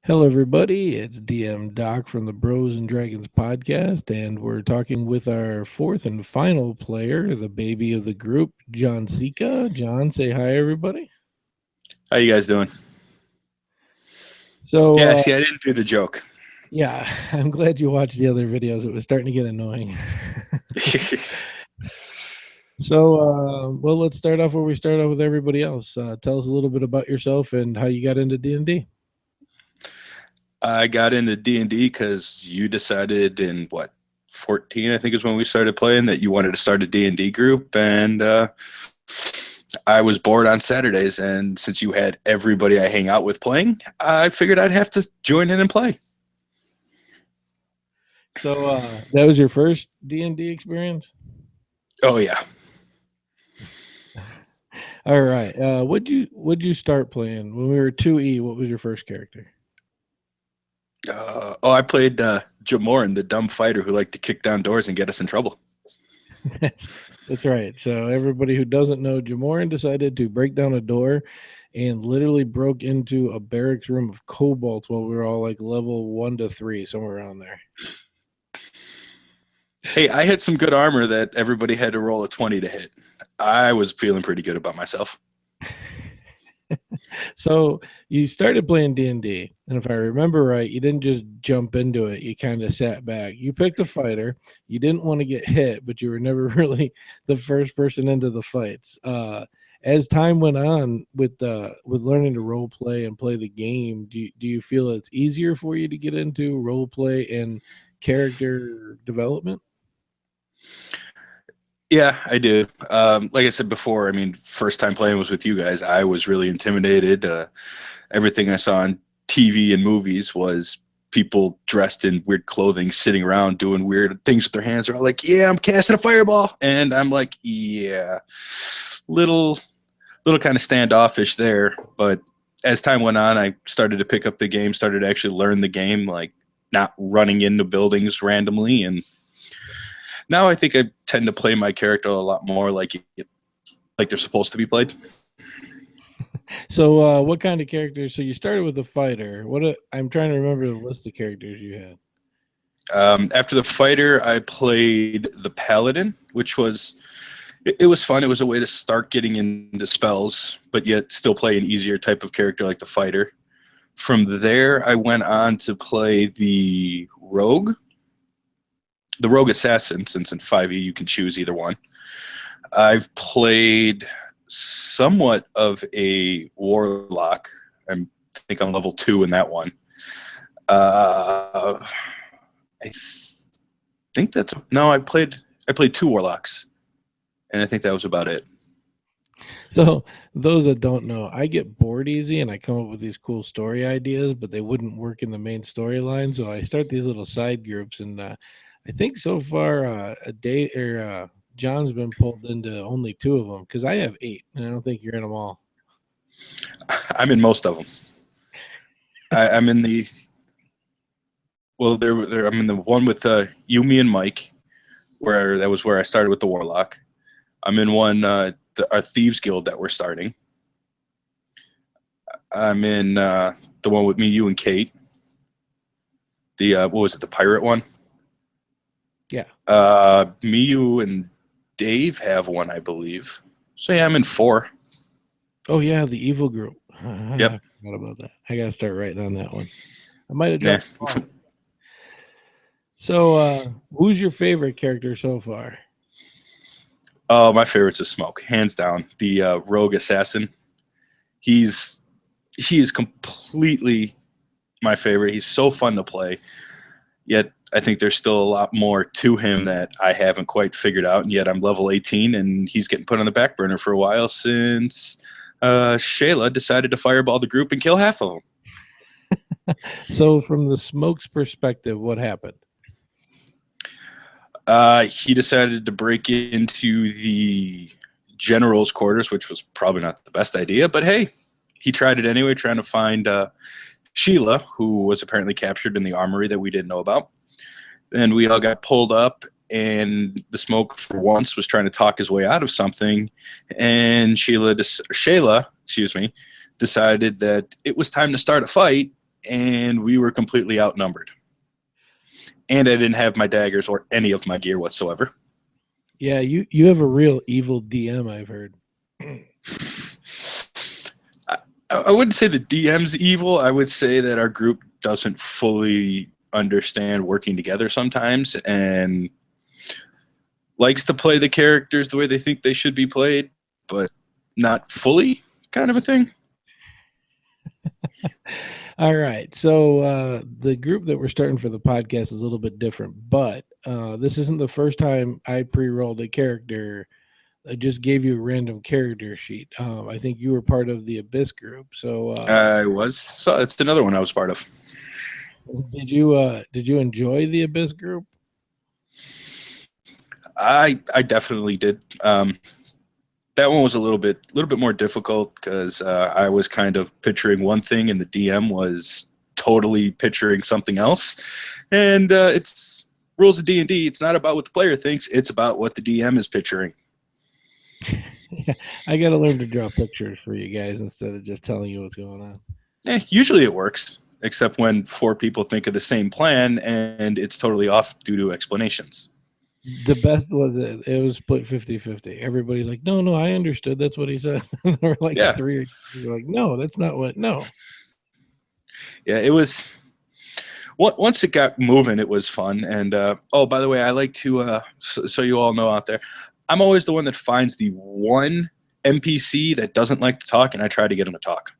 Hello, everybody. It's DM Doc from the Bros and Dragons podcast, and we're talking with our fourth and final player, the baby of the group, Jon Cejka. John, say hi, everybody. How you guys doing? So, Yeah, see, I didn't do the joke. yeah, I'm glad you watched the other videos. It was starting to get annoying. Well, let's start off where we start off with everybody else. Tell us a little bit about yourself and how you got into D&D. I got into D&D because you decided in, 14, I think is when we started playing, that you wanted to start a D&D group, and I was bored on Saturdays, and since you had everybody I hang out with playing, I figured I'd have to join in and play. So, that was your first D&D experience? Oh, yeah. All right. What'd you start playing when we were 2E? What was your first character? I played Jamoran, the dumb fighter who liked to kick down doors and get us in trouble. That's right. So everybody who doesn't know, Jamoran decided to break down a door and literally broke into a barracks room of kobolds while we were all like level 1 to 3, somewhere around there. Hey, I had some good armor that everybody had to roll a 20 to hit. I was feeling pretty good about myself. So you started playing D&D, and if I remember right, you didn't just jump into it. You kind of sat back. You picked a fighter. You didn't want to get hit, but you were never really the first person into the fights. As time went on with learning to role play and play the game, do you feel it's easier for you to get into role play and character development? Yeah, I do. Like I said before, I mean, first time playing was with you guys. I was really intimidated. Everything I saw on TV and movies was people dressed in weird clothing, sitting around doing weird things with their hands. They're all like, "Yeah, I'm casting a fireball," and I'm like, "Yeah," little kind of standoffish there. But as time went on, I started to pick up the game, started to actually learn the game, like not running into buildings randomly, and now I think I tend to play my character a lot more like they're supposed to be played. So, what kind of characters? So you started with the fighter. I'm trying to remember the list of characters you had. After the fighter, I played the paladin, which was it was fun. It was a way to start getting into spells, but yet still play an easier type of character like the fighter. From there, I went on to play the rogue assassin, since in 5e you can choose either one. I've played somewhat of a warlock. I think I'm level 2 in that one. I think that's no. I played 2 warlocks, and I think that was about it. So those that don't know, I get bored easy and I come up with these cool story ideas, but they wouldn't work in the main storyline. So I start these little side groups, and I think so far John's been pulled into only 2 of them because I have 8, and I don't think you're in them all. I'm in most of them. I'm in the I'm in the one with Yumi and Mike, that was where I started with the warlock. I'm in one our thieves guild that we're starting. I'm in the one with me, you, and Kate. The what was it? The pirate one. Yeah. Me, you, and Dave have one, I believe. So yeah, I'm in 4. Oh yeah, the evil group. Yep. I forgot about that. I gotta start writing on that one. I might have done. So, who's your favorite character so far? Oh, my favorite's a Smoke, hands down. The rogue assassin. He is completely my favorite. He's so fun to play. Yet I think there's still a lot more to him that I haven't quite figured out. And yet I'm level 18, and he's getting put on the back burner for a while since Shayla decided to fireball the group and kill half of them. So, from the Smoke's perspective, what happened? He decided to break into the general's quarters, which was probably not the best idea, but hey, he tried it anyway, trying to find Sheila, who was apparently captured in the armory that we didn't know about. And we all got pulled up, and the Smoke, for once, was trying to talk his way out of something, and Shayla, decided that it was time to start a fight, and we were completely outnumbered. And I didn't have my daggers or any of my gear whatsoever. Yeah, you have a real evil DM, I've heard. I wouldn't say the DM's evil. I would say that our group doesn't fully understand working together sometimes and likes to play the characters the way they think they should be played, but not fully, kind of a thing. All right. So the group that we're starting for the podcast is a little bit different, but this isn't the first time I pre-rolled a character. I just gave you a random character sheet. I think you were part of the Abyss group. So I was. So it's another one I was part of. did you enjoy the Abyss group? I definitely did. That one was a little bit more difficult because I was kind of picturing one thing and the DM was totally picturing something else. And it's rules of D&D. It's not about what the player thinks. It's about what the DM is picturing. I got to learn to draw pictures for you guys instead of just telling you what's going on. Usually it works, except when 4 people think of the same plan and it's totally off due to explanations. The best was it was split 50-50. Everybody's like, no, I understood. That's what he said. There were like 3 were like, no, that's not what. No. Yeah, it was. Once it got moving, it was fun. And oh, by the way, I like to so you all know out there, I'm always the one that finds the one NPC that doesn't like to talk, and I try to get him to talk.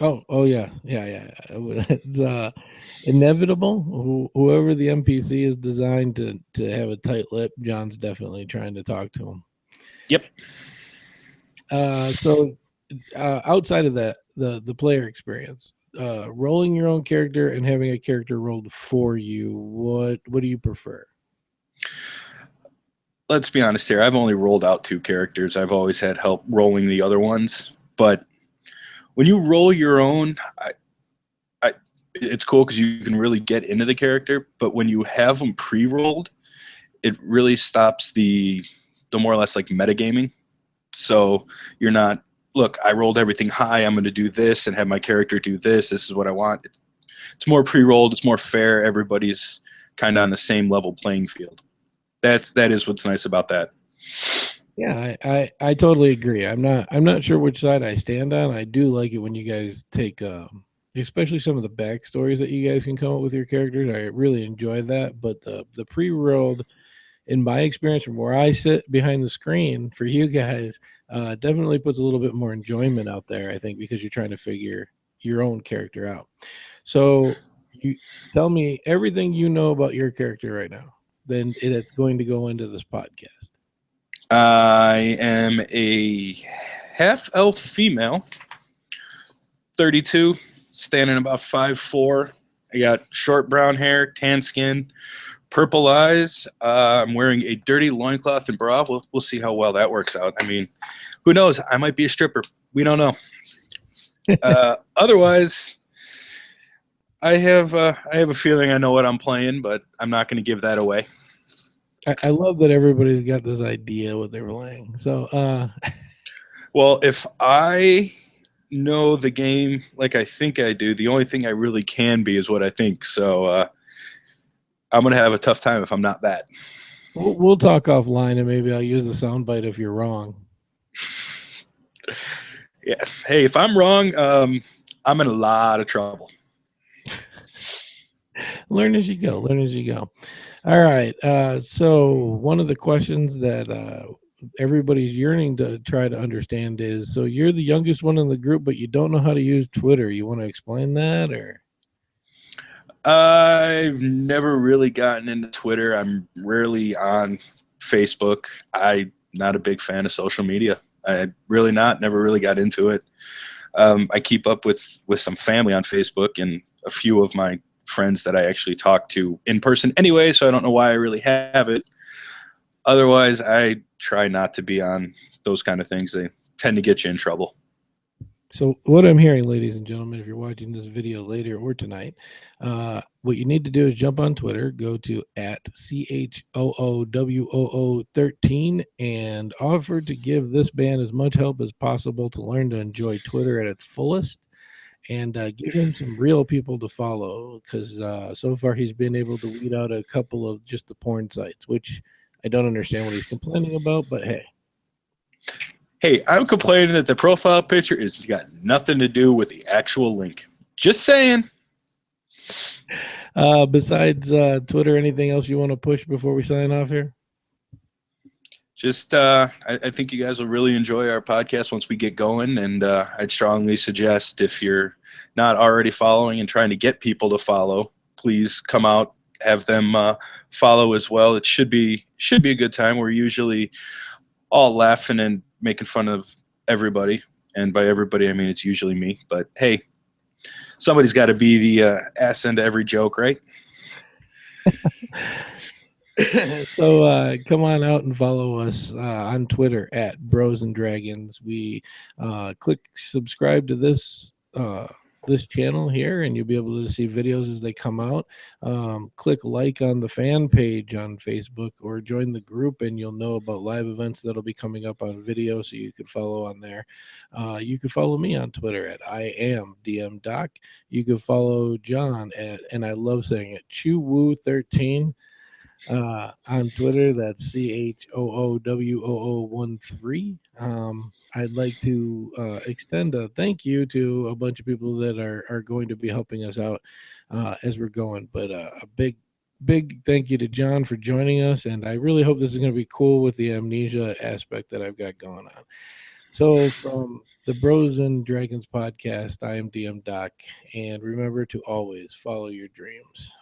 Oh yeah. It's inevitable. Whoever the NPC is designed to have a tight lip, John's definitely trying to talk to him. Yep. So outside of that, the player experience, rolling your own character and having a character rolled for you, what do you prefer? Let's be honest here. I've only rolled out 2 characters. I've always had help rolling the other ones. But when you roll your own, it's cool because you can really get into the character. But when you have them pre-rolled, it really stops the more or less like metagaming. So you're not, look, I rolled everything high. I'm going to do this and have my character do this. This is what I want. It's more pre-rolled. It's more fair. Everybody's kind of on the same level playing field. That is what's nice about that. Yeah, I totally agree. I'm not sure which side I stand on. I do like it when you guys take especially some of the backstories that you guys can come up with your characters. I really enjoy that. But the pre-rolled, in my experience from where I sit behind the screen for you guys, definitely puts a little bit more enjoyment out there, I think, because you're trying to figure your own character out. So you tell me everything you know about your character right now, then it's going to go into this podcast. I am a half-elf female, 32, standing about 5'4". I got short brown hair, tan skin, purple eyes. I'm wearing a dirty loincloth and bra. We'll see how well that works out. I mean, who knows? I might be a stripper. We don't know. Otherwise, I have a feeling I know what I'm playing, but I'm not going to give that away. I love that everybody's got this idea what they're playing. So, well, if I know the game like I think I do, the only thing I really can be is what I think. So I'm going to have a tough time if I'm not that. We'll talk offline, and maybe I'll use the soundbite if you're wrong. Yeah. Hey, if I'm wrong, I'm in a lot of trouble. Learn as you go. Learn as you go. All right. So one of the questions that everybody's yearning to try to understand is, so you're the youngest one in the group, but you don't know how to use Twitter. You want to explain that, or? I've never really gotten into Twitter. I'm rarely on Facebook. I'm not a big fan of social media. I really not. Never really got into it. I keep up with some family on Facebook and a few of my friends that I actually talk to in person anyway, so I don't know why I really have it. Otherwise, I try not to be on those kind of things. They tend to get you in trouble. So what I'm hearing, ladies and gentlemen, if you're watching this video later or tonight, what you need to do is jump on Twitter, go to @CHOOWOO13, and offer to give this band as much help as possible to learn to enjoy Twitter at its fullest. and give him some real people to follow, because so far he's been able to weed out a couple of just the porn sites, which I don't understand what he's complaining about, but hey. Hey, I'm complaining that the profile picture is got nothing to do with the actual link. Just saying. Besides Twitter, anything else you want to push before we sign off here? Just, I think you guys will really enjoy our podcast once we get going, and I'd strongly suggest, if you're not already following and trying to get people to follow, please come out, have them follow as well. It should be a good time. We're usually all laughing and making fun of everybody, and by everybody I mean it's usually me. But hey, somebody's got to be the ass into every joke, right? So come on out and follow us on Twitter at Bros and Dragons. We click subscribe to this channel here, and you'll be able to see videos as they come out. Click like on the fan page on Facebook, or join the group, and you'll know about live events that'll be coming up on video, so you can follow on there. You can follow me on Twitter at I am DM Doc. You can follow John at, and I love saying it, ChooWoo13 on Twitter. That's CHOOWOO13. I'd like to extend a thank you to a bunch of people that are going to be helping us out as we're going. But a big thank you to John for joining us, and I really hope this is going to be cool with the amnesia aspect that I've got going on. So from the Bros and Dragons podcast, I am DM Doc, and remember to always follow your dreams.